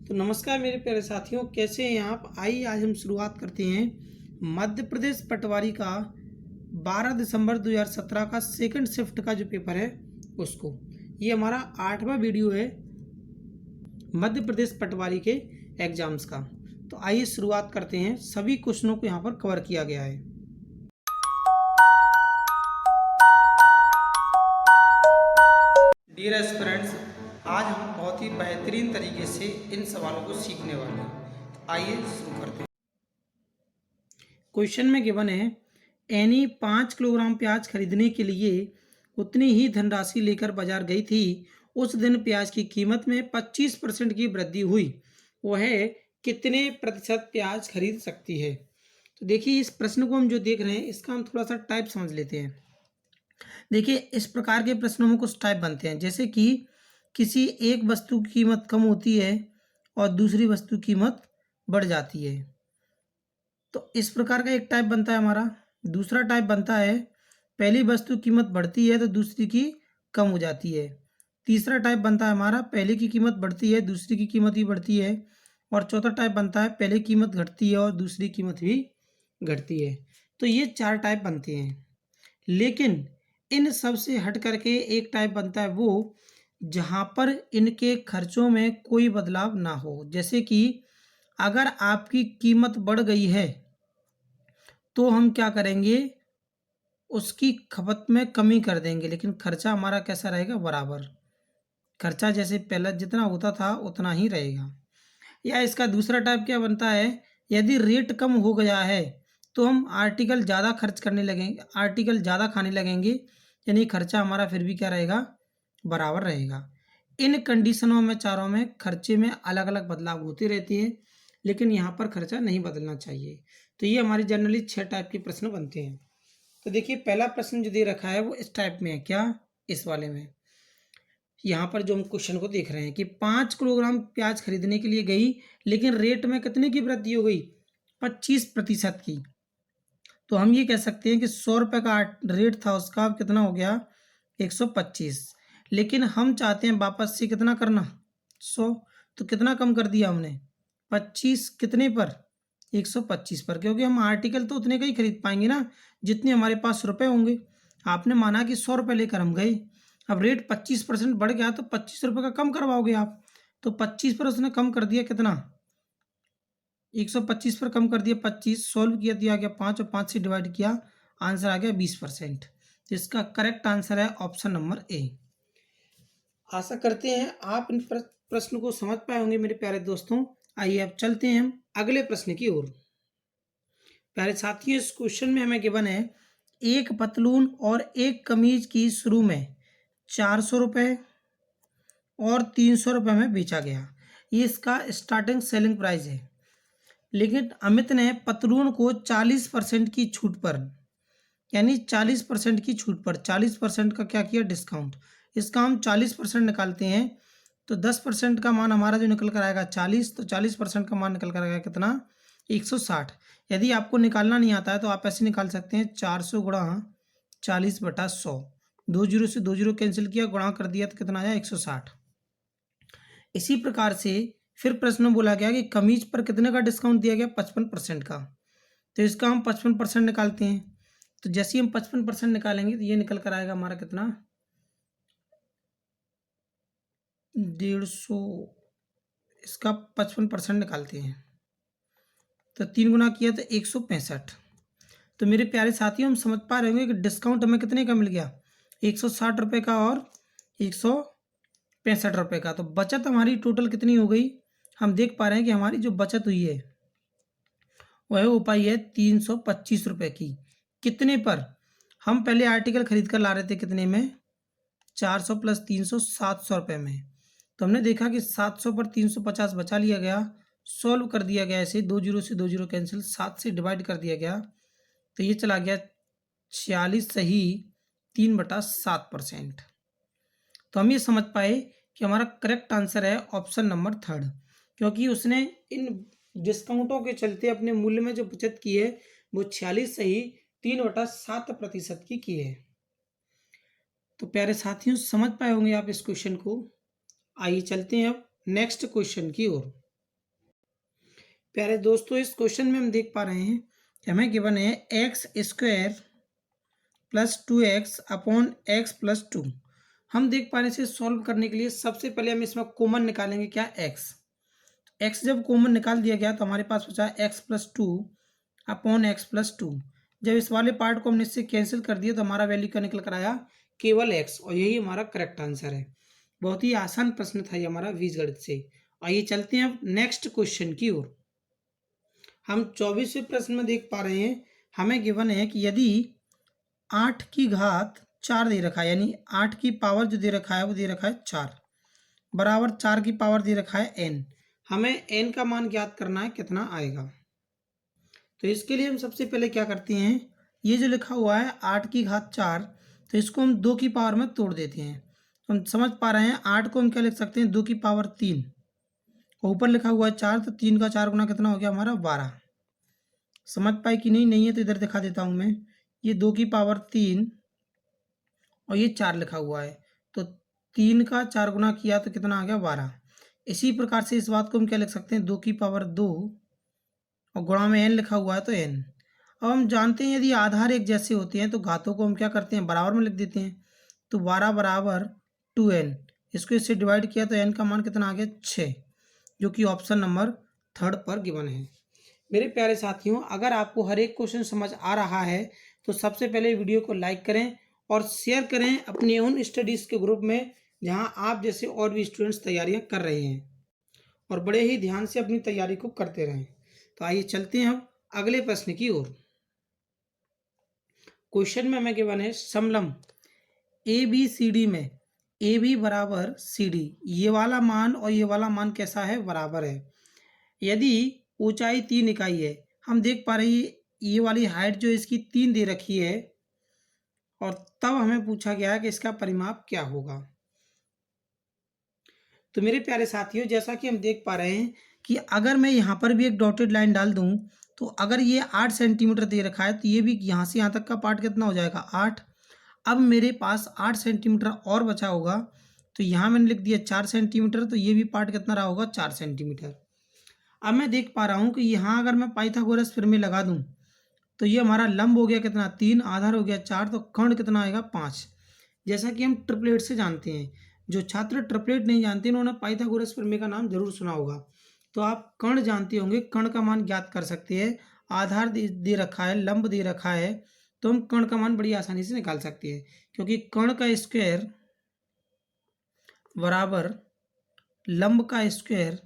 तो नमस्कार मेरे प्यारे साथियों, कैसे हैं आप। आइए आज हम शुरुआत करते हैं मध्य प्रदेश पटवारी का 12 दिसंबर 2017 का सेकंड शिफ्ट का जो पेपर है उसको। ये हमारा 8वां वीडियो है मध्य प्रदेश पटवारी के एग्जाम्स का। तो आइए शुरुआत करते हैं। सभी क्वेश्चनों को यहाँ पर कवर किया गया है। डियर एस्पिरेंट्स, आज हम बहुत ही बेहतरीन तरीके से इन सवालों को सीखने वाले हैं। आइए शुरू करते हैं। क्वेश्चन में गिवन है, एनी 5 किलोग्राम प्याज खरीदने के लिए उतनी ही धनराशि लेकर बाजार गई थी। उस दिन प्याज की कीमत में 25% की वृद्धि हुई। वह कितने प्रतिशत प्याज खरीद सकती है। तो देखिए, इस प्रश्न को हम जो देख रहे हैं इसका हम थोड़ा सा टाइप समझ लेते हैं। देखिए, इस प्रकार के प्रश्नों में कुछ टाइप बनते हैं, जैसे कि किसी एक वस्तु की कीमत कम होती है और दूसरी वस्तु की कीमत बढ़ जाती है। तो इस प्रकार का एक टाइप बनता है हमारा। दूसरा टाइप बनता है, पहली वस्तु की कीमत बढ़ती है तो दूसरी की कम हो जाती है। तीसरा टाइप बनता है हमारा, पहले की कीमत बढ़ती है दूसरी की कीमत भी बढ़ती है। और चौथा टाइप बनता है, पहले कीमत घटती है और दूसरी कीमत भी घटती है। तो ये 4 टाइप बनते हैं। लेकिन इन सब से हट करके एक टाइप बनता है वो जहाँ पर इनके खर्चों में कोई बदलाव ना हो। जैसे कि अगर आपकी कीमत बढ़ गई है तो हम क्या करेंगे, उसकी खपत में कमी कर देंगे, लेकिन खर्चा हमारा कैसा रहेगा, बराबर। खर्चा जैसे पहले जितना होता था उतना ही रहेगा। या इसका दूसरा टाइप क्या बनता है, यदि रेट कम हो गया है तो हम आर्टिकल ज़्यादा खर्च करने लगेंगे, आर्टिकल ज़्यादा खाने लगेंगे, यानी खर्चा हमारा फिर भी क्या रहेगा, बराबर रहेगा। इन कंडीशनों में चारों में खर्चे में अलग अलग बदलाव होते रहते हैं, लेकिन यहाँ पर खर्चा नहीं बदलना चाहिए। तो ये हमारे जनरली 6 टाइप के प्रश्न बनते हैं। तो देखिए, पहला प्रश्न जो दे रखा है वो इस टाइप में है। क्या? इस वाले में यहाँ पर जो हम क्वेश्चन को देख रहे हैं कि 5 किलोग्राम प्याज खरीदने के लिए गई, लेकिन रेट में कितने की वृद्धि हो गई, 25% की। तो हम ये कह सकते हैं कि 100 रुपये का रेट था उसका, अब कितना हो गया, 125। लेकिन हम चाहते हैं वापस से कितना करना, 100। तो कितना कम कर दिया हमने, 25 कितने पर, 125 पर, क्योंकि हम आर्टिकल तो उतने का ही खरीद पाएंगे ना जितने हमारे पास रुपए होंगे। आपने माना कि 100 रुपये लेकर हम गए, अब रेट 25% बढ़ गया तो 25 रुपये का कम करवाओगे आप। तो 25 पर उसने कम कर दिया, कितना, 125 पर कम कर दिया 25। सॉल्व किया, दिया गया 5 और 5 से डिवाइड किया, आंसर आ गया 20%। तो इसका करेक्ट आंसर है ऑप्शन नंबर ए। आशा करते हैं आप इन प्रश्न को समझ पाए होंगे मेरे प्यारे दोस्तों। आइए अब चलते हैं हम अगले प्रश्न की ओर। प्यारे साथियों, इस क्वेश्चन में हमें गिवन है, एक पतलून और एक कमीज की शुरू में 400 रुपये और 300 रुपये में बेचा गया। ये इसका स्टार्टिंग सेलिंग प्राइस है। लेकिन अमित ने पतलून को 40% की छूट पर, यानी 40% की छूट पर 40% का क्या किया, डिस्काउंट। इसका हम 40% निकालते हैं तो 10% का मान हमारा जो निकल कर आएगा 40, तो 40% का मान निकल कर आएगा कितना, 160। यदि आपको निकालना नहीं आता है तो आप ऐसे निकाल सकते हैं, 400 गुणा 40/100। 2 जीरो से 2 जीरो कैंसिल किया, गुणा कर दिया तो कितना आया, 160। इसी प्रकार से फिर प्रश्न में बोला गया कि कमीज पर कितने का डिस्काउंट दिया गया, 55% का। तो इसका हम 55% निकालते हैं। तो जैसे ही हम 55% निकालेंगे तो ये निकल कर आएगा हमारा कितना, 150। इसका 55% निकालते हैं तो 3 गुना किया तो 165। तो मेरे प्यारे साथियों, हम समझ पा रहे होंगे कि डिस्काउंट हमें कितने का मिल गया, 160 रुपये का और 165 रुपये का। तो बचत हमारी टोटल कितनी हो गई, हम देख पा रहे हैं कि हमारी जो बचत हुई है वह हो पाई है 325 रुपये की। कितने पर, हम पहले आर्टिकल खरीद कर ला रहे थे कितने में, 400 + 300 700 रुपये में। तो हमने देखा कि 700 पर 350 बचा लिया गया, सॉल्व कर दिया गया, ऐसे 2 जीरो से 2 जीरो कैंसिल, 7 से डिवाइड कर दिया गया, तो ये चला गया 46 सही 3/7%। तो हम ये समझ पाए कि हमारा करेक्ट आंसर है ऑप्शन नंबर 3, क्योंकि उसने इन डिस्काउंटों के चलते अपने मूल्य में जो बचत की है वो 46 सही 3/7% की है। तो प्यारे साथियों, समझ पाए होंगे आप इस क्वेश्चन को। आइए चलते हैं अब नेक्स्ट क्वेश्चन की ओर। प्यारे दोस्तों, इस क्वेश्चन में हम देख पा रहे हैं कि हमें गिवन है x square plus 2x upon x plus 2। हम देख पा रहे हैं इसे सॉल्व करने के लिए सबसे पहले हम इसमें कॉमन निकालेंगे, क्या, एक्स जब कॉमन निकाल दिया गया तो हमारे पास बचा x plus 2 upon x plus 2। जब इस वाले पार्ट को हमने इससे कैंसिल कर दिया तो हमारा वैल्यू क्या निकल कर आया, केवल एक्स, और यही हमारा करेक्ट आंसर है। बहुत ही आसान प्रश्न था ये हमारा बीजगणित से। आइए चलते हैं अब नेक्स्ट क्वेश्चन की ओर। हम 24वें प्रश्न में देख पा रहे हैं, हमें गिवन है कि यदि 8 की घात 4 दे रखा है, यानी 8 की पावर जो दे रखा है वो दे रखा है 4, बराबर 4 की पावर दे रखा है n। हमें n का मान ज्ञात करना है, कितना आएगा। तो इसके लिए हम सबसे पहले क्या करते हैं, ये जो लिखा हुआ है 8 की घात 4, तो इसको हम 2 की पावर में तोड़ देते हैं। तो हम समझ पा रहे हैं 8 को हम क्या लिख सकते हैं, 2 की पावर 3, ऊपर लिखा हुआ है 4, तो 3 का 4 गुना कितना हो गया हमारा 12। समझ पाए कि नहीं, नहीं है तो इधर दिखा देता हूँ मैं। ये 2 की पावर 3 और ये 4 लिखा हुआ है, तो 3 का 4 गुना किया तो कितना आ गया 12। इसी प्रकार से इस बात को हम क्या लिख सकते हैं, 2 की पावर 2 और गुणा में n लिखा हुआ है तो n। अब हम जानते हैं यदि आधार एक जैसे होते हैं तो घातों को हम क्या करते हैं, बराबर में लिख देते हैं। तो 12 बराबर 2n, इसको इससे डिवाइड किया तो n का मान कितना आ गया 6, जो कि ऑप्शन नंबर 3 पर गिवन है। मेरे प्यारे साथियों, अगर आपको हर एक क्वेश्चन समझ आ रहा है तो सबसे पहले वीडियो को लाइक करें और शेयर करें अपने उन स्टडीज़ के ग्रुप में जहां आप जैसे और भी स्टूडेंट्स तैयारियां कर रहे हैं, और बड़े ही ध्यान से अपनी तैयारी को करते रहें। तो आइए चलते हैं अब अगले प्रश्न की ओर। क्वेश्चन में हमें गिवन है समलंब ए बी सी डी में ए बी बराबर सी डी, ये वाला मान और ये वाला मान कैसा है, बराबर है। यदि ऊंचाई 3 इकाई है, हम देख पा रहे हैं ये वाली हाइट जो इसकी 3 दे रखी है, और तब हमें पूछा गया है कि इसका परिमाप क्या होगा। तो मेरे प्यारे साथियों, जैसा कि हम देख पा रहे हैं कि अगर मैं यहाँ पर भी एक डॉटेड लाइन डाल दूँ, तो अगर ये 8 सेंटीमीटर दे रखा है तो ये भी यहाँ से यहाँ तक का पार्ट कितना हो जाएगा, 8। अब मेरे पास 8 सेंटीमीटर और बचा होगा, तो यहाँ मैंने लिख दिया 4 सेंटीमीटर, तो ये भी पार्ट कितना रहा होगा, 4 सेंटीमीटर। अब मैं देख पा रहा हूँ कि यहाँ अगर मैं पाइथागोरस प्रमेय लगा दूँ तो ये हमारा लंब हो गया कितना, 3, आधार हो गया 4, तो कर्ण कितना आएगा, 5। जैसा कि हम ट्रिपलेट से जानते हैं, जो छात्र ट्रिपलेट नहीं जानते उन्होंने पाइथागोरस प्रमेय का नाम जरूर सुना होगा। तो आप कर्ण जानते होंगे, कर्ण का मान ज्ञात कर सकते हैं। आधार दे रखा है, लंब दे रखा है, तो हम कर्ण का मान बड़ी आसानी से निकाल सकते हैं, क्योंकि कर्ण का स्क्वायर बराबर लंब का स्क्वायर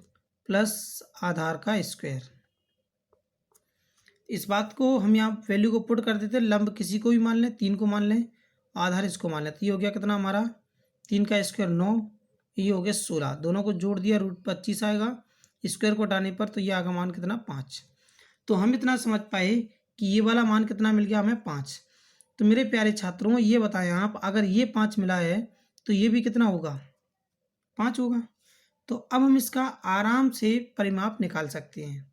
प्लस आधार का स्क्वायर। इस बात को हम यहाँ वैल्यू को पुट कर देते हैं, लंब किसी को भी मान लें, 3 को मान लें, आधार इसको मान लें, तो ये हो गया कितना हमारा, 3 का स्क्वायर 9, ये हो गया 16, दोनों को जोड़ दिया रूट 25 आएगा, स्क्वायर को हटाने पर तो ये आएगा मान कितना, 5। तो हम इतना समझ पाए कि ये वाला मान कितना मिल गया हमें, 5। तो मेरे प्यारे छात्रों, ये बताएं आप, अगर ये 5 मिला है तो ये भी कितना होगा, 5 होगा। तो अब हम इसका आराम से परिमाप निकाल सकते हैं।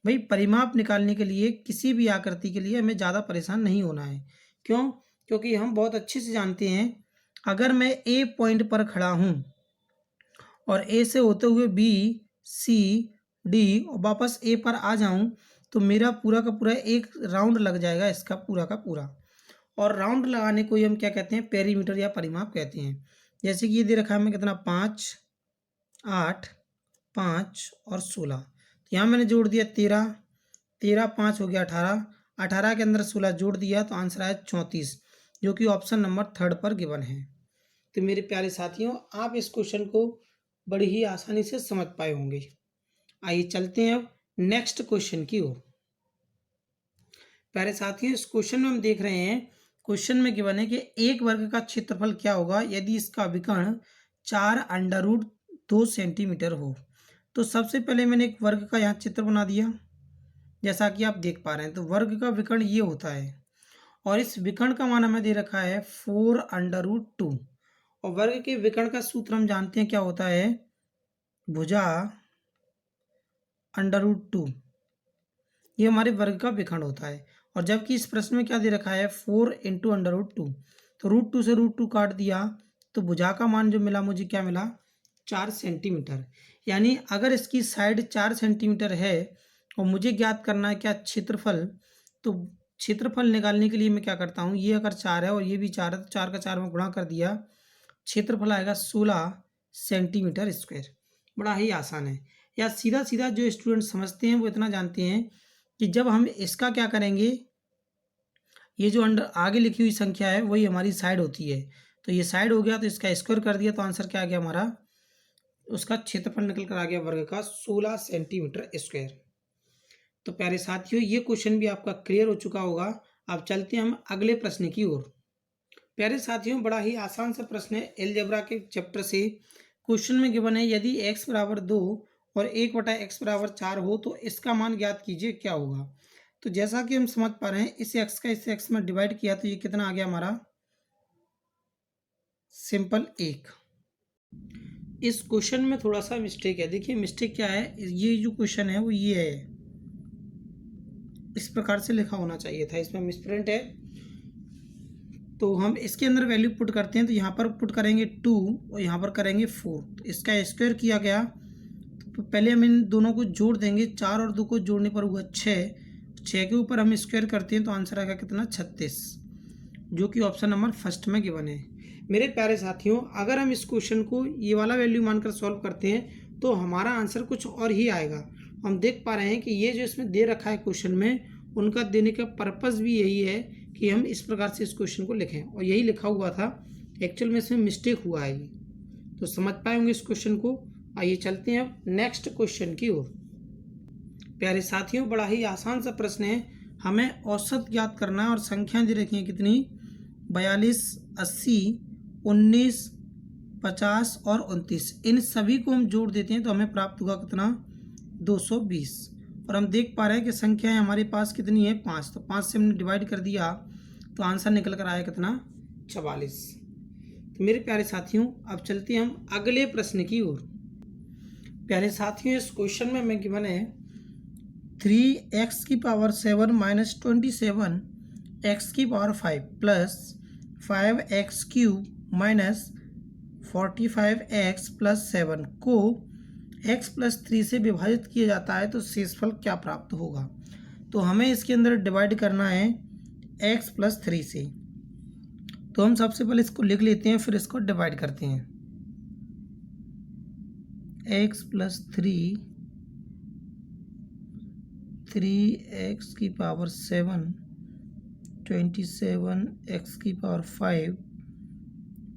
भाई, परिमाप निकालने के लिए किसी भी आकृति के लिए हमें ज़्यादा परेशान नहीं होना है। क्यों? क्योंकि हम बहुत अच्छे से जानते हैं, अगर मैं ए पॉइंट पर खड़ा हूँ और ए से होते हुए बी सी डी और वापस ए पर आ जाऊँ, तो मेरा पूरा का पूरा एक राउंड लग जाएगा, इसका पूरा का पूरा। और राउंड लगाने को ही हम क्या कहते हैं, पेरीमीटर या परिमाप कहते हैं। जैसे कि ये दे रखा है हमें कितना, 5, 8, 5 और 16। तो यहाँ मैंने जोड़ दिया 13, 13 5 हो गया 18, 18 के अंदर 16 जोड़ दिया तो आंसर आया 34, जो कि ऑप्शन नंबर 3 पर गिवन है। तो मेरे प्यारे साथियों, आप इस क्वेश्चन को बड़ी ही आसानी से समझ पाए होंगे। आइए चलते हैं अब नेक्स्ट क्वेश्चन की ओर। प्यारे साथियों, इस क्वेश्चन में हम देख रहे हैं, क्वेश्चन में गिवन है कि एक वर्ग का क्षेत्रफल क्या होगा यदि इसका विकर्ण 4√2 सेंटीमीटर हो। तो सबसे पहले मैंने एक वर्ग का यहाँ चित्र बना दिया, जैसा कि आप देख पा रहे हैं। तो वर्ग का विकर्ण ये होता है, और इस विकर्ण का मान हमें दे रखा है 4√2, और वर्ग के विकर्ण का सूत्र हम जानते हैं क्या होता है, भुजा √2। ये हमारे वर्ग का विकर्ण होता है। और जबकि इस प्रश्न में क्या दे रखा है, 4 इंटू √2, तो √2 से √2 काट दिया तो भुजा का मान जो मिला मुझे, क्या मिला, 4 सेंटीमीटर। यानी अगर इसकी साइड 4 सेंटीमीटर है और मुझे ज्ञात करना है क्या क्षेत्रफल। तो क्षेत्रफल निकालने के लिए मैं क्या करता हूँ, ये अगर 4 है और ये भी 4 है तो 4 का 4 में गुणा कर दिया, क्षेत्रफल आएगा 16 सेंटीमीटर स्क्वायर। बड़ा ही आसान है। या सीधा सीधा जो स्टूडेंट समझते हैं वो इतना जानते हैं कि जब हम इसका क्या करेंगे, ये जो अंडर आगे लिखी हुई संख्या है वही हमारी साइड होती है, तो ये साइड हो गया तो इसका स्क्वायर कर दिया तो आंसर क्या आ गया हमारा, उसका क्षेत्रफल निकल कर आ गया वर्ग का 16 सेंटीमीटर स्क्वायर। तो प्यारे साथियों ये क्वेश्चन भी आपका क्लियर हो चुका होगा। अब चलते हैं हम अगले प्रश्न की ओर। प्यारे साथियों बड़ा ही आसान सा प्रश्न है अलजेब्रा के चैप्टर से। क्वेश्चन में गिवन है यदि x बराबर 2 और 1/x बराबर 4 हो तो इसका मान ज्ञात कीजिए क्या होगा। तो जैसा कि हम समझ पा रहे हैं इस x का इस x में डिवाइड किया तो ये कितना आ गया हमारा, सिंपल 1। इस क्वेश्चन में थोड़ा सा मिस्टेक है। देखिए मिस्टेक क्या है, ये जो क्वेश्चन है वो ये है, इस प्रकार से लिखा होना चाहिए था, इसमें मिसप्रिंट है। तो हम इसके अंदर वैल्यू पुट करते हैं तो यहाँ पर पुट करेंगे 2 और यहाँ पर करेंगे 4, तो इसका स्क्वायर किया गया। तो पहले हम इन दोनों को जोड़ देंगे, 4 और 2 को जोड़ने पर हुआ 6 के ऊपर हम स्क्वायर करते हैं तो आंसर आएगा कितना, 36, जो कि ऑप्शन नंबर फर्स्ट में गिवन है। मेरे प्यारे साथियों अगर हम इस क्वेश्चन को ये वाला वैल्यू मानकर सॉल्व करते हैं तो हमारा आंसर कुछ और ही आएगा। हम देख पा रहे हैं कि ये जो इसमें दे रखा है क्वेश्चन में, उनका देने का पर्पस भी यही है कि हम इस प्रकार से इस क्वेश्चन को लिखें, और यही लिखा हुआ था। एक्चुअल में इसमें मिस्टेक हुआ है ये, तो समझ पाए होंगे इस क्वेश्चन को। आइए चलते हैं अब नेक्स्ट क्वेश्चन की ओर। प्यारे साथियों बड़ा ही आसान सा प्रश्न है, हमें औसत ज्ञात करना है और संख्याएं दे रखी हैं कितनी, 42, 80, 19, 50 और 29। इन सभी को हम जोड़ देते हैं तो हमें प्राप्त होगा कितना, 220। और हम देख पा रहे हैं कि संख्याएं हमारे पास कितनी है, 5, तो 5 से हमने डिवाइड कर दिया तो आंसर निकल कर आया कितना, 44। तो मेरे प्यारे साथियों अब चलते हैं हम अगले प्रश्न की ओर। प्यारे साथियों इस क्वेश्चन में हमें गिवन है 3x की पावर 7 माइनस 27 x की power 5 plus 5x cube minus 45x plus 7 को x प्लस 3 से विभाजित किया जाता है तो शेषफल क्या प्राप्त होगा। तो हमें इसके अंदर डिवाइड करना है x प्लस 3 से, तो हम सबसे पहले इसको लिख लेते हैं फिर इसको डिवाइड करते हैं। x प्लस 3x की पावर 7, 27x की power 5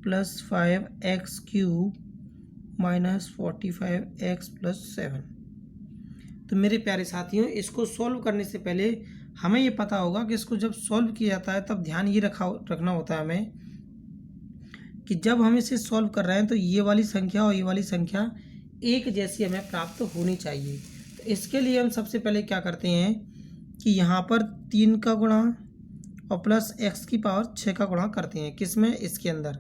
plus 5x cube minus 45x plus 7। तो मेरे प्यारे साथियों इसको सॉल्व करने से पहले हमें ये पता होगा कि इसको जब सॉल्व किया जाता है तब ध्यान ये रखना होता है हमें कि जब हम इसे सॉल्व कर रहे हैं तो ये वाली संख्या और ये वाली संख्या एक जैसी हमें प्राप्त होनी चाहिए। तो इसके लिए हम सबसे पहले क्या करते हैं कि यहाँ पर 3 का गुणा और प्लस x की पावर 6 का गुणा करते हैं, किसमें, इसके अंदर,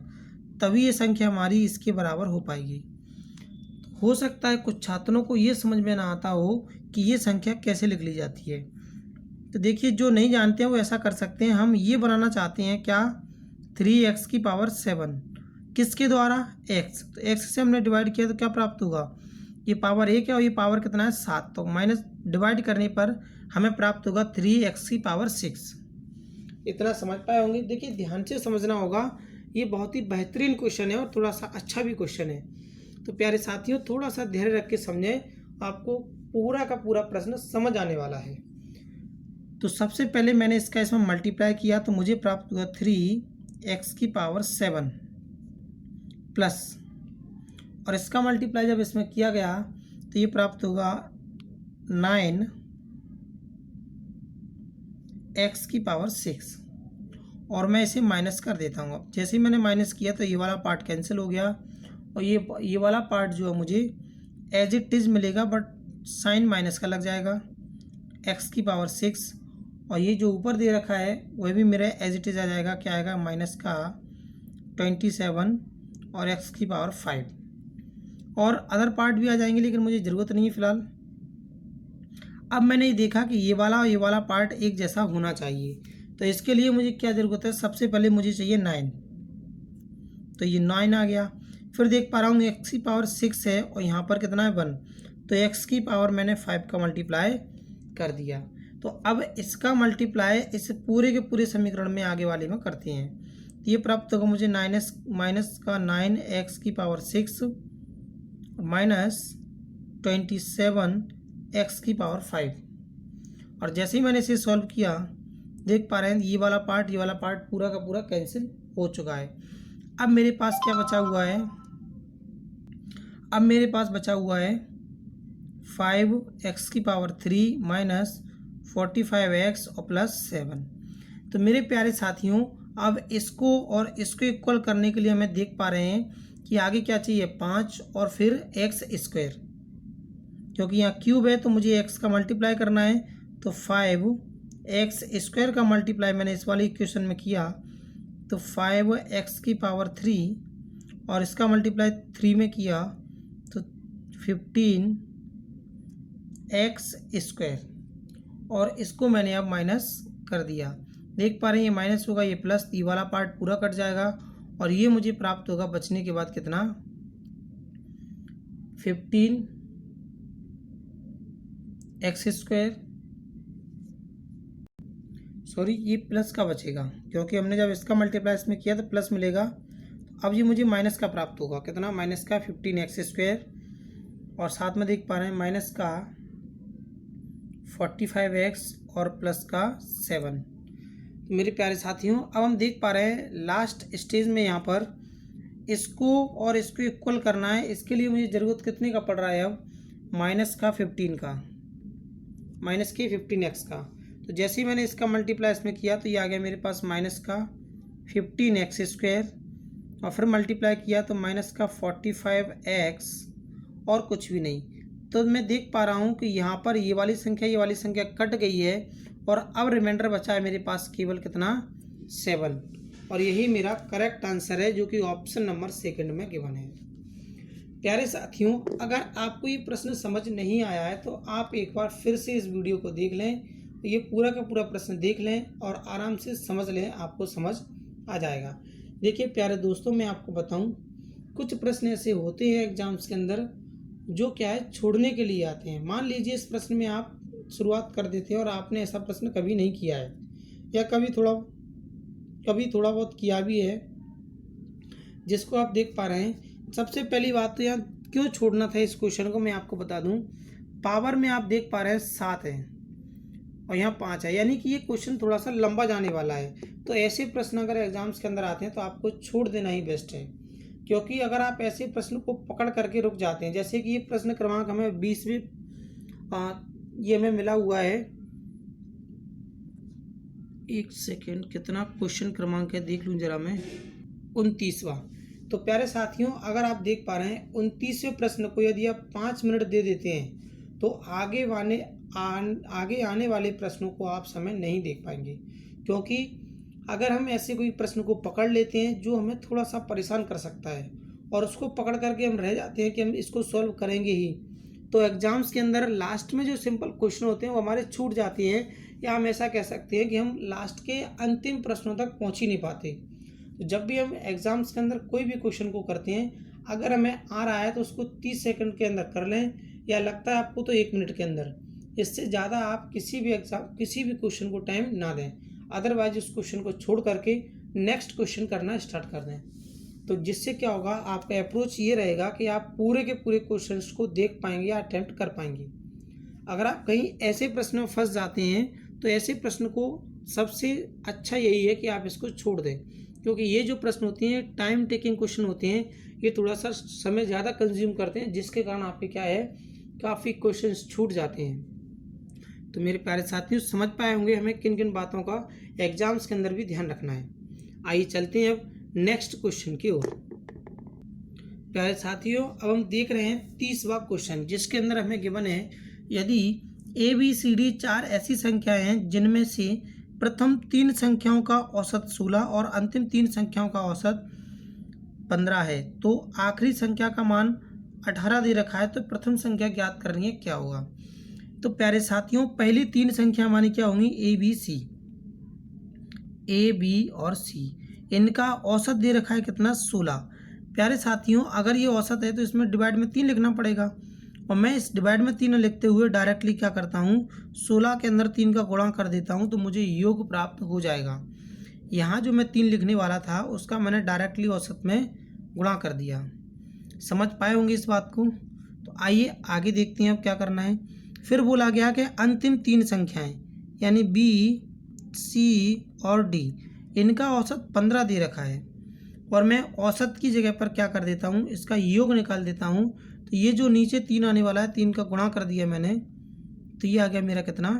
तभी ये संख्या हमारी इसके बराबर हो पाएगी। हो सकता है कुछ छात्रों को ये समझ में ना आता हो कि ये संख्या कैसे लिख ली जाती है। तो देखिए जो नहीं जानते हैं वो ऐसा कर सकते हैं, हम ये बनाना चाहते हैं क्या, 3x की पावर 7 किसके द्वारा, x, तो x से हमने डिवाइड किया तो क्या प्राप्त होगा, ये पावर 1 है और ये पावर कितना है 7, तो माइनस डिवाइड करने पर हमें प्राप्त होगा 3x की पावर 6। इतना समझ पाए होंगे। देखिए ध्यान से समझना होगा, ये बहुत ही बेहतरीन क्वेश्चन है और थोड़ा सा अच्छा भी क्वेश्चन है। तो प्यारे साथियों थोड़ा सा धैर्य रख के समझें, आपको पूरा का पूरा प्रश्न समझ आने वाला है। तो सबसे पहले मैंने इसका इसमें मल्टीप्लाई किया तो मुझे प्राप्त हुआ 3x की पावर 7 प्लस, और इसका मल्टीप्लाई जब इसमें किया गया तो ये प्राप्त होगा 9x की पावर 6, और मैं इसे माइनस कर देता हूँ। अब जैसे ही मैंने माइनस किया तो ये वाला पार्ट कैंसिल हो गया और ये वाला पार्ट जो है मुझे एज इट इज़ मिलेगा, बट साइन माइनस का लग जाएगा, x की पावर 6, और ये जो ऊपर दे रखा है वह भी मेरा एज इट इज़ आ जाएगा, क्या आएगा, माइनस का 27 और x की पावर 5, और अदर पार्ट भी आ जाएंगे लेकिन मुझे ज़रूरत नहीं है फ़िलहाल। अब मैंने ये देखा कि ये वाला और ये वाला पार्ट एक जैसा होना चाहिए, तो इसके लिए मुझे क्या ज़रूरत है, सबसे पहले मुझे चाहिए 9, तो ये 9 आ गया। फिर देख पा रहा हूँ x की पावर 6 है और यहाँ पर कितना है 1, तो x की पावर मैंने 5 का मल्टीप्लाई कर दिया। तो अब इसका मल्टीप्लाई इस पूरे के पूरे समीकरण में आगे वाले में करते हैं, तो ये प्राप्त होगा मुझे माइनस का 9x⁶ माइनस 27x⁵। और जैसे ही मैंने इसे सॉल्व किया देख पा रहे हैं ये वाला पार्ट पूरा का पूरा कैंसिल हो चुका है। अब मेरे पास क्या बचा हुआ है, अब मेरे पास बचा हुआ है 5x⁵ माइनस 45x और प्लस 7। तो मेरे प्यारे साथियों अब इसको और इसको इक्वल करने के लिए हमें देख पा रहे हैं कि आगे क्या चाहिए 5 और फिर x², क्योंकि यहाँ क्यूब है तो मुझे x का मल्टीप्लाई करना है। तो 5x² का मल्टीप्लाई मैंने इस वाले इक्वेशन में किया तो 5x⁵ और इसका मल्टीप्लाई 3 में किया तो 15x² और इसको मैंने अब माइनस कर दिया। देख पा रहे हैं ये माइनस होगा, ये प्लस, ये वाला पार्ट पूरा कट जाएगा और ये मुझे प्राप्त होगा बचने के बाद कितना 15x², सॉरी ये प्लस का बचेगा क्योंकि हमने जब इसका मल्टीप्लाई इसमें किया तो प्लस मिलेगा। अब ये मुझे माइनस का प्राप्त होगा, कितना माइनस का 15x² और साथ में देख पा रहे हैं माइनस का 45x और प्लस का 7। तो मेरे प्यारे साथियों अब हम देख पा रहे हैं लास्ट स्टेज में यहाँ पर इसको और इसको इक्वल करना है। इसके लिए मुझे ज़रूरत कितने का पड़ रहा है अब माइनस का 15 का, माइनस के 15x का। तो जैसे ही मैंने इसका मल्टीप्लाई इसमें किया तो ये आ गया मेरे पास माइनस का 15x² और फिर मल्टीप्लाई किया तो माइनस का 45x और कुछ भी नहीं। तो मैं देख पा रहा हूँ कि यहाँ पर ये वाली संख्या कट गई है और अब रिमाइंडर बचा है मेरे पास केवल कितना 7 और यही मेरा करेक्ट आंसर है जो कि ऑप्शन नंबर 2 में गिवन है। प्यारे साथियों अगर आपको ये प्रश्न समझ नहीं आया है तो आप एक बार फिर से इस वीडियो को देख लें, तो ये पूरा का पूरा प्रश्न देख लें और आराम से समझ लें, आपको समझ आ जाएगा। देखिए प्यारे दोस्तों मैं आपको बताऊं कुछ प्रश्न ऐसे होते हैं एग्जाम्स के अंदर जो क्या है छोड़ने के लिए आते हैं। मान लीजिए इस प्रश्न में आप शुरुआत कर देते हैं और आपने ऐसा प्रश्न कभी नहीं किया है या कभी थोड़ा बहुत किया भी है जिसको आप देख पा रहे हैं। सबसे पहली बात तो यहाँ क्यों छोड़ना था इस क्वेश्चन को मैं आपको बता दूं। पावर में आप देख पा रहे हैं 7 है और यहाँ 5 है, यानी कि ये क्वेश्चन थोड़ा सा लंबा जाने वाला है। तो ऐसे प्रश्न अगर एग्जाम्स के अंदर आते हैं तो आपको छोड़ देना ही बेस्ट है, क्योंकि अगर आप ऐसे प्रश्न को पकड़ करके रुक जाते हैं, जैसे कि ये प्रश्न क्रमांक हमें 20वें ये हमें मिला हुआ है, एक सेकेंड कितना क्वेश्चन क्रमांक है देख लूँ जरा मैं, 29वां। तो प्यारे साथियों अगर आप देख पा रहे हैं 29वें प्रश्न को यदि आप 5 मिनट दे देते हैं तो आगे आने वाले प्रश्नों को आप समय नहीं देख पाएंगे। क्योंकि अगर हम ऐसे कोई प्रश्न को पकड़ लेते हैं जो हमें थोड़ा सा परेशान कर सकता है और उसको पकड़ करके हम रह जाते हैं कि हम इसको सॉल्व करेंगे ही, तो एग्जाम्स के अंदर लास्ट में जो सिंपल क्वेश्चन होते हैं वो हमारे छूट जाते हैं, या हम ऐसा कह सकते हैं कि हम लास्ट के अंतिम प्रश्नों तक पहुंच ही नहीं पाते। तो जब भी हम एग्जाम्स के अंदर कोई भी क्वेश्चन को करते हैं अगर हमें आ रहा है तो उसको 30 सेकंड के अंदर कर लें, या लगता है आपको तो 1 मिनट के अंदर। इससे ज़्यादा आप किसी भी क्वेश्चन को टाइम ना दें, अदरवाइज उस क्वेश्चन को छोड़ करके नेक्स्ट क्वेश्चन करना स्टार्ट कर दें। तो जिससे क्या होगा आपका अप्रोच ये रहेगा कि आप पूरे के पूरे क्वेश्चंस को देख पाएंगे या अटेम्प्ट कर पाएंगे। अगर आप कहीं ऐसे प्रश्न में फंस जाते हैं तो ऐसे प्रश्न को सबसे अच्छा यही है कि आप इसको छोड़ दें, क्योंकि ये जो प्रश्न होते हैं टाइम टेकिंग क्वेश्चन होते हैं, ये थोड़ा सा समय ज़्यादा कंज्यूम करते हैं, जिसके कारण आपके क्या है काफ़ी क्वेश्चंस छूट जाते हैं। तो मेरे प्यारे साथियों समझ पाए होंगे हमें किन किन बातों का एग्जाम्स के अंदर भी ध्यान रखना है। आइए चलते हैं अब नेक्स्ट क्वेश्चन की ओर। प्यारे साथियों अब हम देख रहे हैं 30वां क्वेश्चन, जिसके अंदर हमें गिवन है यदि ABCD 4 ऐसी संख्याएं हैं जिनमें से प्रथम 3 संख्याओं का औसत 16 और अंतिम 3 संख्याओं का औसत 15 है, तो आखिरी संख्या का मान 18 दे रखा है, तो प्रथम संख्या ज्ञात करनी है, क्या होगा। तो प्यारे साथियों पहली 3 संख्या मानी क्या होंगी A, B और C, इनका औसत दे रखा है कितना 16। प्यारे साथियों अगर ये औसत है तो इसमें डिवाइड में 3 लिखना पड़ेगा और मैं इस डिवाइड में 3 लिखते हुए डायरेक्टली क्या करता हूँ, 16 के अंदर 3 का गुणा कर देता हूँ तो मुझे योग प्राप्त हो जाएगा। यहाँ जो मैं 3 लिखने वाला था उसका मैंने डायरेक्टली औसत में गुणा कर दिया। समझ पाए होंगे इस बात को। तो आइए आगे देखते हैं अब क्या करना है। फिर बोला गया कि अंतिम 3 संख्याएं यानी बी, सी और डी, इनका औसत 15 दे रखा है और मैं औसत की जगह पर क्या कर देता हूँ, इसका योग निकाल देता हूँ। तो ये जो नीचे 3 आने वाला है, 3 का गुणा कर दिया मैंने, तो ये आ गया मेरा कितना,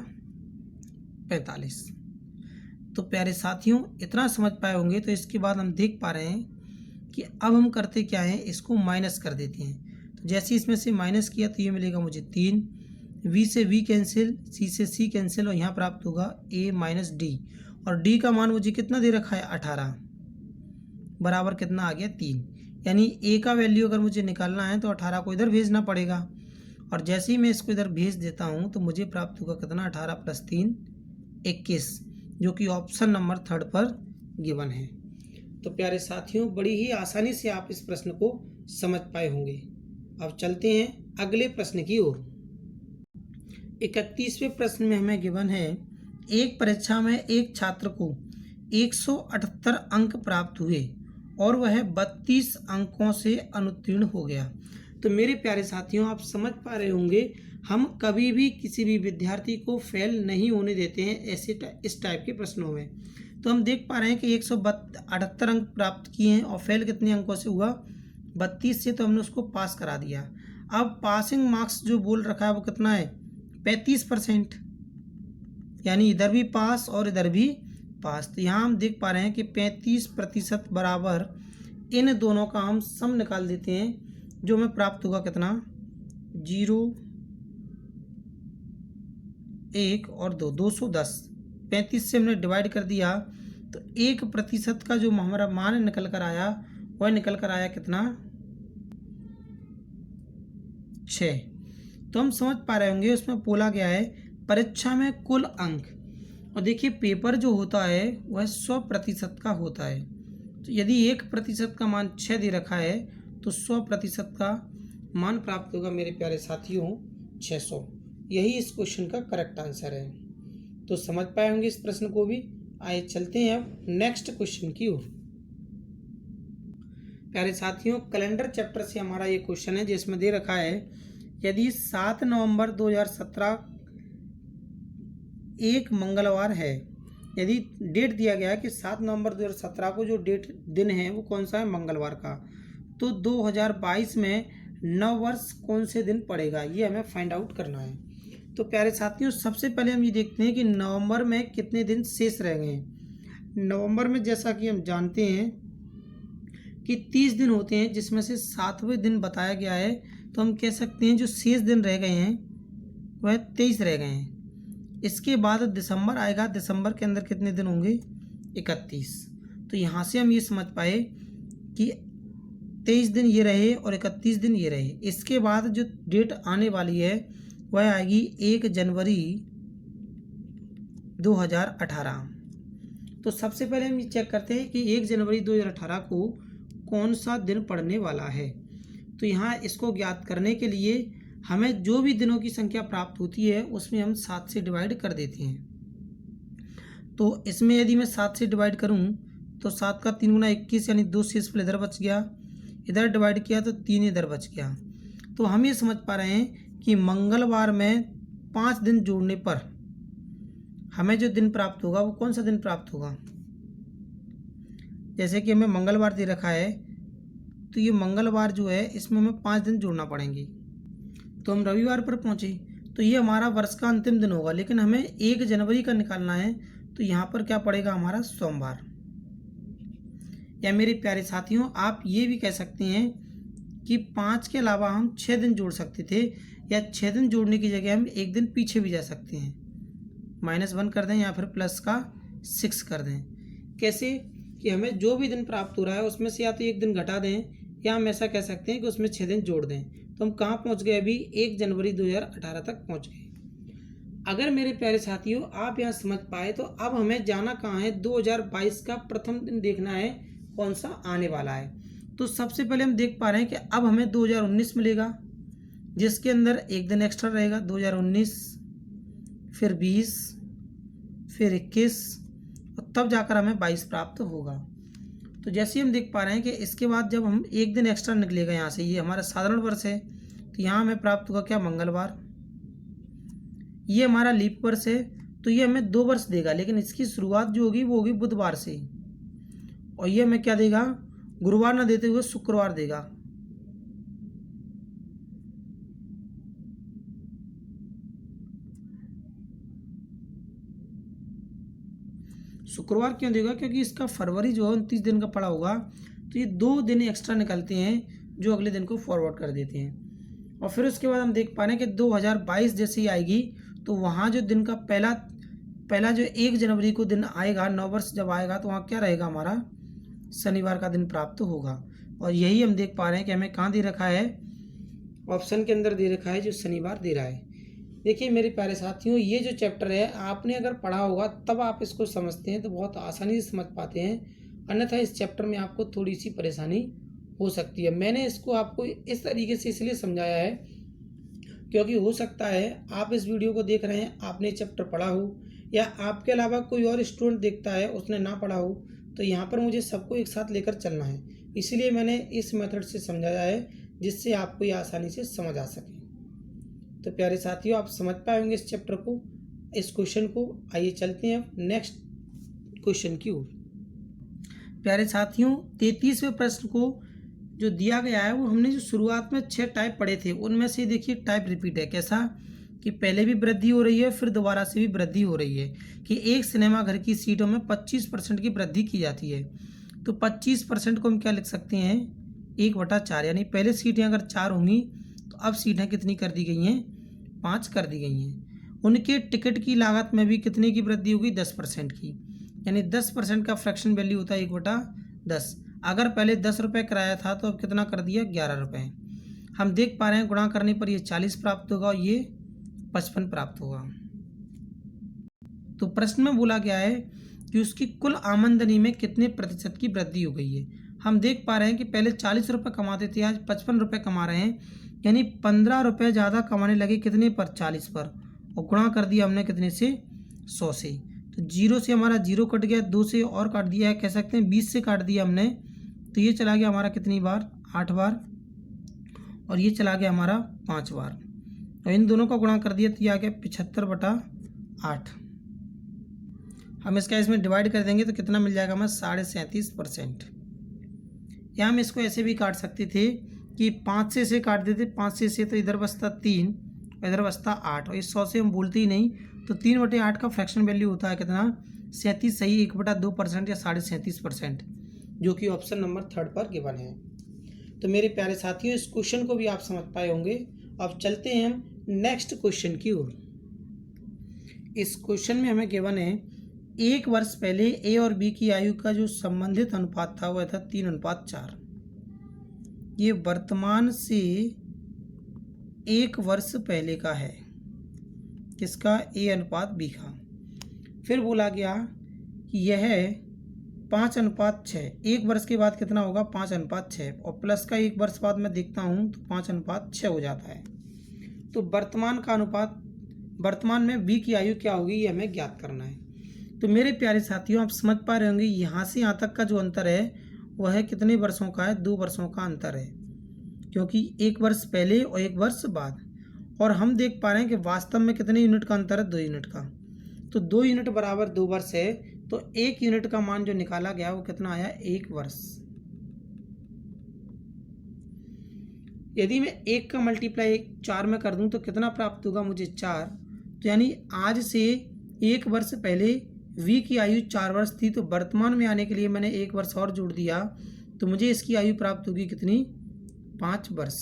45। तो प्यारे साथियों इतना समझ पाए होंगे। तो इसके बाद हम देख पा रहे हैं कि अब हम करते क्या हैं, इसको माइनस कर देते हैं। तो जैसे इसमें से माइनस किया तो ये मिलेगा मुझे 3, वी से वी कैंसिल, सी से सी कैंसिल और यहाँ प्राप्त होगा ए माइनस डी। और डी का मान मुझे कितना दे रखा है, 18, बराबर कितना आ गया 3। यानी ए का वैल्यू अगर मुझे निकालना है तो 18 को इधर भेजना पड़ेगा। और जैसे ही मैं इसको इधर भेज देता हूँ तो मुझे प्राप्त होगा कितना, 18 + 3 21, जो कि ऑप्शन नंबर 3 पर गिवन है। तो प्यारे साथियों बड़ी ही आसानी से आप इस प्रश्न को समझ पाए होंगे। अब चलते हैं अगले प्रश्न की ओर। 31वें प्रश्न में हमें गिवन है, एक परीक्षा में एक छात्र को 178 अंक प्राप्त हुए और वह 32 अंकों से अनुत्तीर्ण हो गया। तो मेरे प्यारे साथियों आप समझ पा रहे होंगे, हम कभी भी किसी भी विद्यार्थी को फेल नहीं होने देते हैं ऐसे इस टाइप के प्रश्नों में। तो हम देख पा रहे हैं कि 178 अंक प्राप्त किए हैं और फेल कितने अंकों से हुआ, 32 से, तो हमने उसको पास करा दिया। अब पासिंग मार्क्स जो बोल रखा है वो कितना है, 35%, यानी इधर भी पास और इधर भी पास। तो यहाँ हम देख पा रहे हैं कि 35% बराबर इन दोनों का हम सम निकाल देते हैं, जो हमें प्राप्त होगा कितना, 0, 1 और 2, 210। 35 से हमने डिवाइड कर दिया तो 1% का जो हमारा मान निकल कर आया वह निकल कर आया कितना, 6। तो हम समझ पा रहे होंगे उसमें बोला गया है परीक्षा में कुल अंक, और देखिए पेपर जो होता है वह 100% का होता है। तो यदि 1% का मान 6 दे रखा है तो 100% का मान प्राप्त होगा मेरे प्यारे साथियों 600। यही इस क्वेश्चन का करेक्ट आंसर है। तो समझ पाए होंगे इस प्रश्न को भी। आइए चलते हैं अब नेक्स्ट क्वेश्चन की ओर। प्यारे साथियों कैलेंडर चैप्टर से हमारा ये क्वेश्चन है जिसमें दे रखा है, यदि 7 नवंबर 2017 एक मंगलवार है, यदि डेट दिया गया है कि 7 नवंबर 2017 को जो डेट दिन है वो कौन सा है, मंगलवार का, तो 2022 में नव वर्ष कौन से दिन पड़ेगा, ये हमें फाइंड आउट करना है। तो प्यारे साथियों सबसे पहले हम ये देखते हैं कि नवंबर में कितने दिन शेष रह गए हैं। नवंबर में जैसा कि हम जानते हैं कि 30 दिन होते हैं, जिसमें से 7वें दिन बताया गया है, तो हम कह सकते हैं जो शेष दिन रह गए हैं वह 23 रह गए हैं। इसके बाद दिसंबर आएगा, दिसंबर के अंदर कितने दिन होंगे, 31। तो यहाँ से हम ये समझ पाए कि 23 दिन ये रहे और 31 दिन ये रहे। इसके बाद जो डेट आने वाली है वह आएगी 1 जनवरी 2018। तो सबसे पहले हम ये चेक करते हैं कि 1 जनवरी 2018 को कौन सा दिन पड़ने वाला है। तो यहाँ इसको ज्ञात करने के लिए हमें जो भी दिनों की संख्या प्राप्त होती है उसमें हम 7 से डिवाइड कर देते हैं। तो इसमें यदि मैं 7 से डिवाइड करूँ तो 7 का 3 गुना 21, यानी 2 शेषफल इधर बच गया, इधर डिवाइड किया तो 3 इधर बच गया। तो हम ये समझ पा रहे हैं कि मंगलवार में 5 दिन जोड़ने पर हमें जो दिन प्राप्त होगा वो कौन सा दिन प्राप्त होगा। जैसे कि हमें मंगलवार दे रखा है तो ये मंगलवार जो है इसमें हमें 5 दिन जोड़ना पड़ेंगे। तो हम रविवार पर पहुँचे तो ये हमारा वर्ष का अंतिम दिन होगा, लेकिन हमें 1 जनवरी का निकालना है, तो यहाँ पर क्या पड़ेगा हमारा, सोमवार। या मेरे प्यारे साथियों आप ये भी कह सकते हैं कि 5 के अलावा हम 6 दिन जोड़ सकते थे, या 6 दिन जोड़ने की जगह हम 1 दिन पीछे भी जा सकते हैं, -1 कर दें या फिर प्लस का 6 कर दें। कैसे कि हमें जो भी दिन प्राप्त हो रहा है उसमें से या तो 1 दिन घटा दें, या हम ऐसा कह सकते हैं कि उसमें 6 दिन जोड़ दें। तो हम कहाँ पहुँच गए, अभी 1 जनवरी 2018 तक पहुँच गए। अगर मेरे प्यारे साथियों आप यहाँ समझ पाए तो अब हमें जाना कहाँ है, 2022 का प्रथम दिन देखना है कौन सा आने वाला है। तो सबसे पहले हम देख पा रहे हैं कि अब हमें 2019 मिलेगा, जिसके अंदर एक दिन एक्स्ट्रा रहेगा 2019, फिर 20, फिर 21 और तब जाकर हमें 22 प्राप्त होगा। तो जैसे ही हम देख पा रहे हैं कि इसके बाद जब हम एक दिन एक्स्ट्रा निकलेगा यहाँ से, ये हमारा साधारण वर्ष है, तो यहाँ हमें प्राप्त होगा क्या, मंगलवार। ये हमारा लीप वर्ष है, तो ये हमें 2 वर्ष देगा, लेकिन इसकी शुरुआत जो होगी वो होगी बुधवार से, और ये हमें क्या देगा, गुरुवार ना देते हुए शुक्रवार देगा। शुक्रवार क्यों देगा, क्योंकि इसका फरवरी जो है 29 दिन का पड़ा होगा, तो ये 2 दिन एक्स्ट्रा निकलते हैं जो अगले दिन को फॉरवर्ड कर देते हैं। और फिर उसके बाद हम देख पा रहे हैं कि 2022 जैसे ही आएगी, तो वहाँ जो दिन का पहला जो 1 जनवरी को दिन आएगा, नववर्ष जब आएगा, तो वहाँ क्या रहेगा, हमारा शनिवार का दिन प्राप्त होगा। और यही हम देख पा रहे हैं कि हमें कहाँ दे रखा है, ऑप्शन के अंदर दे रखा है जो शनिवार दे रहा है। देखिए मेरे प्यारे साथियों, ये जो चैप्टर है आपने अगर पढ़ा होगा तब आप इसको समझते हैं तो बहुत आसानी से समझ पाते हैं, अन्यथा इस चैप्टर में आपको थोड़ी सी परेशानी हो सकती है। मैंने इसको आपको इस तरीके से इसलिए समझाया है क्योंकि हो सकता है आप इस वीडियो को देख रहे हैं, आपने चैप्टर पढ़ा हो, या आपके अलावा कोई और स्टूडेंट देखता है उसने ना पढ़ा हो, तो यहाँ पर मुझे सबको एक साथ लेकर चलना है, इसलिए मैंने इस मेथड से समझाया है जिससे आपको ये आसानी से समझ आ सके। तो प्यारे साथियों, आप समझ पाए होंगे इस चैप्टर को, इस क्वेश्चन को। आइए चलते हैं नेक्स्ट क्वेश्चन की ओर। प्यारे साथियों, 33वें प्रश्न को जो दिया गया है वो हमने जो शुरुआत में 6 टाइप पढ़े थे, उनमें से देखिए टाइप रिपीट है। कैसा कि पहले भी वृद्धि हो रही है, फिर दोबारा से भी वृद्धि हो रही है, कि एक सिनेमा घर की सीटों में 25% की वृद्धि की जाती है। तो 25% को हम क्या लिख सकते हैं, 1/4, यानी पहले सीटें अगर 4 होंगी तो अब सीटें कितनी कर दी गई हैं, 5 कर दी गई हैं। उनके टिकट की लागत में भी कितने की वृद्धि होगी, 10% की, यानी 10% का फ्रैक्शन वैल्यू होता है 1/10। अगर पहले 10 रुपये किराया था तो अब कितना कर दिया, 11 रुपये। हम देख पा रहे हैं गुणा करने पर ये 40 प्राप्त होगा और ये 55 प्राप्त होगा। तो प्रश्न में बोला गया है कि उसकी कुल आमदनी में कितने प्रतिशत की वृद्धि हो गई है। हम देख पा रहे हैं कि पहले 40 रुपये कमाते थे, आज 55 रुपये कमा रहे हैं, यानी 15 रुपये ज़्यादा कमाने लगे, कितने पर, 40 पर, और गुणा कर दिया हमने कितने से, 100 से। तो 0 से हमारा 0 कट गया, 2 से और काट दिया है, कह सकते हैं 20 से काट दिया हमने, तो ये चला गया हमारा कितनी बार, 8 बार, और ये चला गया हमारा 5 बार, और इन दोनों का गुणा कर दिया तो ये आ गया 75/8। हम इसका इसमें डिवाइड कर देंगे तो कितना मिल जाएगा हमें, 37.5%। या हम इसको ऐसे भी काट सकते थे कि 5 से काट देते, 5 से तो इधर बचता 3, इधर बचता 8, और इस 100 से हम बोलते ही नहीं, तो 3/8 का फ्रैक्शन वैल्यू होता है कितना, 37, सही 1/2% या 37.5%, जो कि ऑप्शन नंबर 3 पर गिवन है। तो मेरे प्यारे साथियों, इस क्वेश्चन को भी आप समझ पाए होंगे। अब चलते हैं हम नेक्स्ट क्वेश्चन की ओर। इस क्वेश्चन में हमें गिवन है, 1 वर्ष पहले ए और बी की आयु का जो संबंधित अनुपात था वह था 3:4। ये वर्तमान से 1 वर्ष पहले का है, किसका, ए अनुपात बी का। फिर बोला गया कि यह 5:6, 1 वर्ष के बाद कितना होगा, 5:6, और प्लस का 1 वर्ष बाद मैं देखता हूँ तो 5:6 हो जाता है। तो वर्तमान का अनुपात, वर्तमान में बी की आयु क्या होगी, ये हमें ज्ञात करना है। तो मेरे प्यारे साथियों, आप समझ पा रहे होंगे यहाँ से यहाँ तक का जो अंतर है वह कितने वर्षों का है, 2 वर्षों का अंतर है, क्योंकि 1 वर्ष पहले और 1 वर्ष बाद। और हम देख पा रहे हैं कि वास्तव में कितने यूनिट का अंतर है, 2 यूनिट का। तो 2 यूनिट बराबर 2 वर्ष है, तो 1 यूनिट का मान जो निकाला गया वो कितना आया, 1 वर्ष। यदि मैं 1 का मल्टीप्लाई 4 में कर दूं तो कितना प्राप्त होगा मुझे, 4। तो यानी आज से 1 वर्ष पहले वी की आयु 4 वर्ष थी, तो वर्तमान में आने के लिए मैंने 1 वर्ष और जोड़ दिया, तो मुझे इसकी आयु प्राप्त होगी कितनी, 5 वर्ष।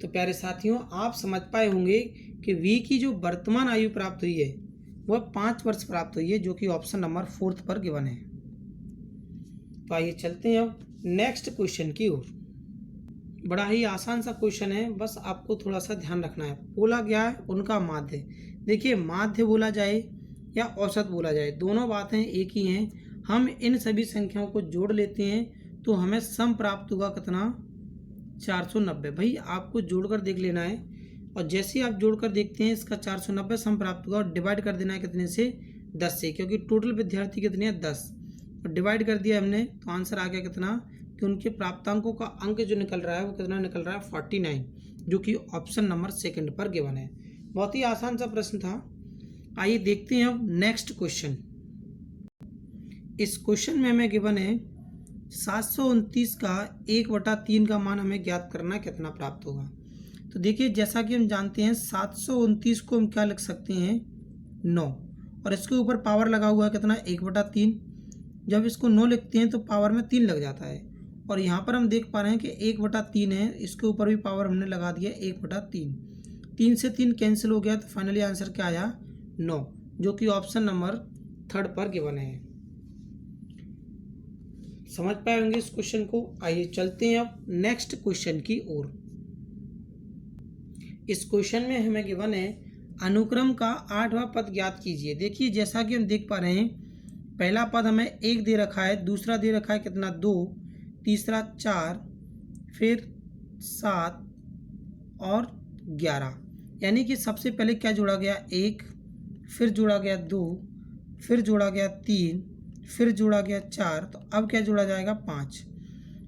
तो प्यारे साथियों, आप समझ पाए होंगे कि वी की जो वर्तमान आयु प्राप्त हुई है वह 5 वर्ष प्राप्त हुई है, जो कि ऑप्शन नंबर 4 पर गिवन है। तो आइए चलते हैं अब नेक्स्ट क्वेश्चन की ओर। बड़ा ही आसान सा क्वेश्चन है, बस आपको थोड़ा सा ध्यान रखना है। बोला गया है उनका माध्य। देखिए, माध्य बोला जाए या औसत बोला जाए, दोनों बातें एक ही हैं। हम इन सभी संख्याओं को जोड़ लेते हैं तो हमें सम प्राप्त होगा कितना, 490। भाई आपको जोड़कर देख लेना है, और जैसे ही आप जोड़कर देखते हैं इसका 490 सम प्राप्त होगा, और डिवाइड कर देना है कितने से, 10 से, क्योंकि टोटल विद्यार्थी कितने हैं, 10, और डिवाइड कर दिया हमने तो आंसर आ गया कितना, कि उनके प्राप्तांकों का अंक जो निकल रहा है वो कितना निकल रहा है, 49, जो कि ऑप्शन नंबर सेकंड पर गिवन है। बहुत ही आसान सा प्रश्न था। आइए देखते हैं अब नेक्स्ट क्वेश्चन। इस क्वेश्चन में हमें गिवन है 729 का 1/3 का मान हमें ज्ञात करना, कितना प्राप्त होगा। तो देखिए जैसा कि हम जानते हैं 729 को हम क्या लिख सकते हैं, 9, और इसके ऊपर पावर लगा हुआ है कितना, 1/3। जब इसको 9 लिखते हैं तो पावर में 3 लग जाता है, और यहाँ पर हम देख पा रहे हैं कि 1/3 है, इसके ऊपर भी पावर हमने लगा दिया 1/3। 3 से 3 कैंसिल हो गया, तो फाइनली आंसर क्या आया, 9, जो कि ऑप्शन नंबर थर्ड पर गिवन है। समझ पाए होंगे इस क्वेश्चन को। आइए चलते हैं अब नेक्स्ट क्वेश्चन की ओर। इस क्वेश्चन में हमें गिवन है अनुक्रम का 8वां पद ज्ञात कीजिए। देखिए जैसा कि हम देख पा रहे हैं, पहला पद हमें 1 दे रखा है, दूसरा दे रखा है कितना, 2, तीसरा 4, फिर 7 और 11। यानी कि सबसे पहले क्या जोड़ा गया, 1, फिर जोड़ा गया 2, फिर जोड़ा गया 3, फिर जोड़ा गया 4, तो अब क्या जोड़ा जाएगा, 5।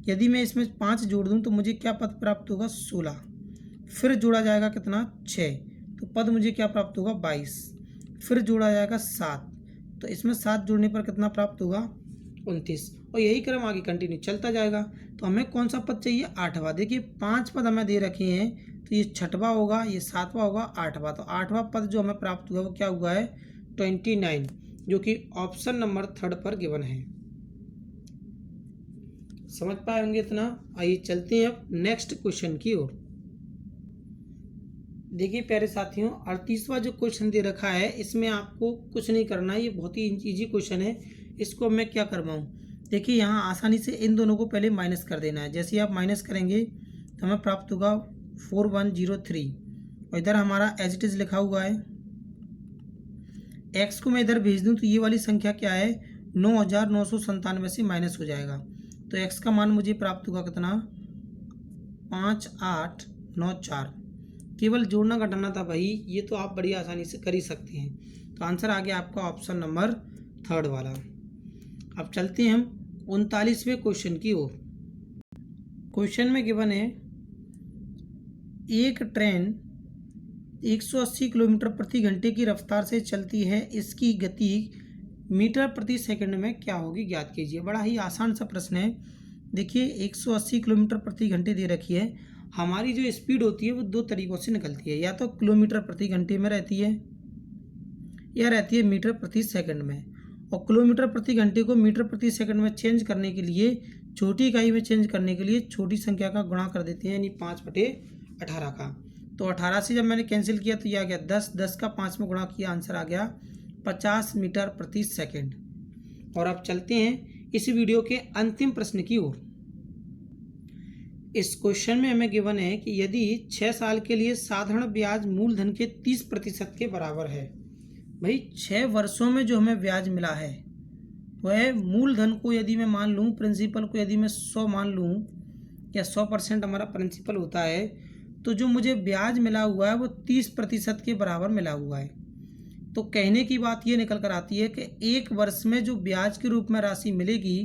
यदि मैं इसमें 5 जोड़ दूं तो मुझे क्या पद प्राप्त होगा, 16। फिर जोड़ा जाएगा कितना, 6, तो पद मुझे क्या प्राप्त होगा, 22। फिर जोड़ा जाएगा 7, तो इसमें 7 जोड़ने पर कितना प्राप्त होगा, 29, और यही क्रम आगे कंटिन्यू चलता जाएगा। तो हमें कौन सा पद चाहिए, 8वां। देखिए 5 पद हमें दे रखे हैं, तो ये 6वां होगा, ये 7वां होगा, 8वां। तो 8वां पद जो हमें प्राप्त हुआ वो क्या हुआ है, 29, जो कि ऑप्शन नंबर थर्ड पर गिवन है। समझ पाए होंगे इतना। आइए चलते हैं अब नेक्स्ट क्वेश्चन की ओर। देखिए प्यारे साथियों, 38वां जो क्वेश्चन दे रखा है, इसमें आपको कुछ नहीं करना है, ये बहुत ही इजी क्वेश्चन है। इसको मैं क्या करवाऊँ, देखिए यहाँ आसानी से इन दोनों को पहले माइनस कर देना है। जैसे आप माइनस करेंगे तो हमें प्राप्त होगा 4103, और इधर हमारा एज इट इज़ लिखा हुआ है। एक्स को मैं इधर भेज दूं तो ये वाली संख्या क्या है, 9997 से माइनस हो जाएगा, तो एक्स का मान मुझे प्राप्त होगा कितना, 5894। केवल जोड़ना घटाना था भाई, ये तो आप बड़ी आसानी से कर ही सकते हैं। तो आंसर आ गया आपका ऑप्शन नंबर थर्ड वाला। अब चलते हैं हम 39वें क्वेश्चन की ओर। क्वेश्चन में गिवन है एक ट्रेन 180 किलोमीटर प्रति घंटे की रफ्तार से चलती है, इसकी गति मीटर प्रति सेकंड में क्या होगी, ज्ञात कीजिए। बड़ा ही आसान सा प्रश्न है। देखिए 180 किलोमीटर प्रति घंटे दे रखी है। हमारी जो स्पीड होती है वो दो तरीक़ों से निकलती है, या तो किलोमीटर प्रति घंटे में रहती है या रहती है मीटर प्रति सेकंड में। और किलोमीटर प्रति घंटे को मीटर प्रति सेकंड में चेंज करने के लिए, छोटी इकाई में चेंज करने के लिए छोटी संख्या का गुणा कर देते हैं, यानी 5/18 का। तो 18 से जब मैंने कैंसिल किया तो यह आ गया 10, 10 का 5 में गुणा किया, आंसर आ गया 50 मीटर प्रति सेकंड। और अब चलते हैं इस वीडियो के अंतिम प्रश्न की ओर। इस क्वेश्चन में हमें गिवन है कि यदि 6 साल के लिए साधारण ब्याज मूलधन के 30% के बराबर है। भाई 6 वर्षों में जो हमें ब्याज मिला है वह मूलधन को यदि मैं मान लूँ, प्रिंसिपल को यदि मैं 100 मान लूँ, या 100% हमारा प्रिंसिपल होता है, तो जो मुझे ब्याज मिला हुआ है वो 30% के बराबर मिला हुआ है। तो कहने की बात ये निकल कर आती है कि 1 वर्ष में जो ब्याज के रूप में राशि मिलेगी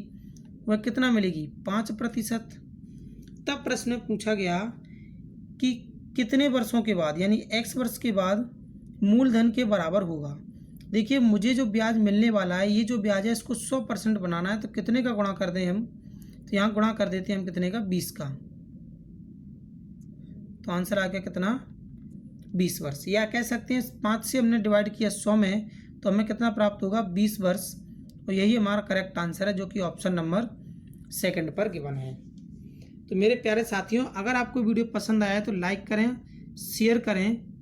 वह कितना मिलेगी, 5%। तब प्रश्न में पूछा गया कि कितने वर्षों के बाद, यानी x वर्ष के बाद मूलधन के बराबर होगा। देखिए मुझे जो ब्याज मिलने वाला है, ये जो ब्याज है इसको 100% बनाना है, तो कितने का गुणा कर दें हम, तो यहाँ गुणा कर देते हैं हम कितने का, 20 का। तो आंसर आ गया कितना, 20 वर्ष। या कह सकते हैं 5 से हमने डिवाइड किया 100 में, तो हमें कितना प्राप्त होगा, 20 वर्ष। और यही हमारा करेक्ट आंसर है, जो कि ऑप्शन नंबर सेकंड पर गिवन है। तो मेरे प्यारे साथियों, अगर आपको वीडियो पसंद आया तो लाइक करें, शेयर करें,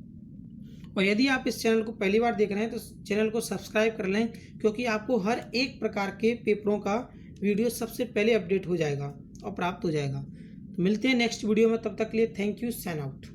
और यदि आप इस चैनल को पहली बार देख रहे हैं तो चैनल को सब्सक्राइब कर लें, क्योंकि आपको हर एक प्रकार के पेपरों का वीडियो सबसे पहले अपडेट हो जाएगा और प्राप्त हो जाएगा। तो मिलते हैं नेक्स्ट वीडियो में, तब तक के लिए थैंक यू, साइन आउट।